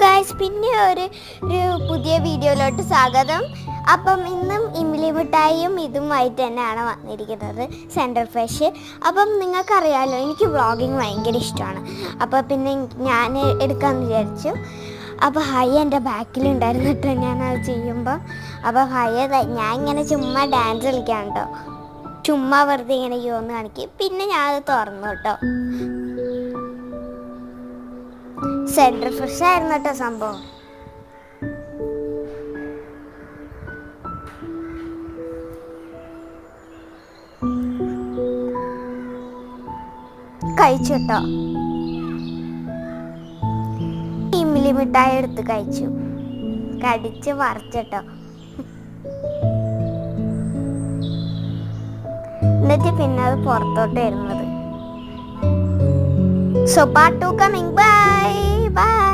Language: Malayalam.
ഗൈസ്, പിന്നെ ഒരു പുതിയ വീഡിയോയിലോട്ട് സ്വാഗതം. അപ്പം ഇന്നും ഇമ്മിലി മിഠായിയും ഇതുമായിട്ട് തന്നെയാണ് വന്നിരിക്കുന്നത്, സെൻട്രൽ ഫ്രഷ്. അപ്പം നിങ്ങൾക്കറിയാമല്ലോ, എനിക്ക് വ്ളോഗിങ് ഭയങ്കര ഇഷ്ടമാണ്. അപ്പോൾ പിന്നെ ഞാൻ എടുക്കാമെന്ന് വിചാരിച്ചു. അപ്പോൾ ഹയ്യ എൻ്റെ ബാക്കിലുണ്ടായിരുന്നു കേട്ടോ ഞാനത് ചെയ്യുമ്പോൾ. അപ്പോൾ ഹയ്യ ഞാൻ ഇങ്ങനെ ചുമ്മാ ഡാൻസ് കളിക്കാൻ കേട്ടോ, ചുമ്മാ വെറുതെ ഇങ്ങനെ ഒന്ന് കാണിക്കും. പിന്നെ ഞാനത് തുറന്നു കേട്ടോ. സെൻട്രൽ ഫ്രഷ് ആയിരുന്നു കേട്ടോ സംഭവം. കഴിച്ചു കേട്ടോ. ഇമ്മിലി മിഠായി എടുത്ത് കഴിച്ചു, കടിച്ച് വറച്ചിട്ടോ. എന്നിട്ട് പിന്നെ അത് പുറത്തോട്ട് വരുന്നത്. So part 2 coming. Bye.